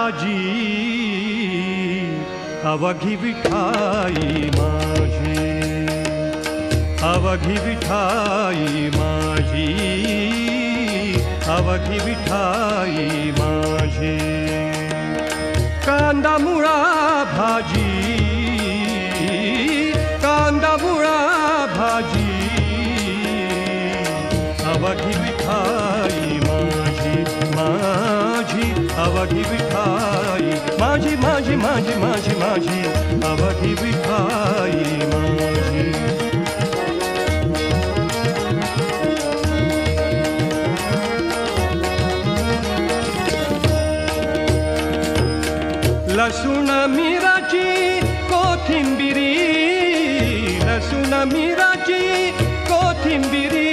भाजी अवघी विठाई माझी, अवघी विठाई माझी, अवघी विठाई माझी. कांदा मुळा भाजी, कांदा मुळा भाजी, अवघी विठाई माझी, माझी अवघी विठाई माझी, माझी माझी माझी माझी अवघी विठाई माझी. लसूण मिराची कोथिंबिरी, लसूण मिराची कोथिंबिरी,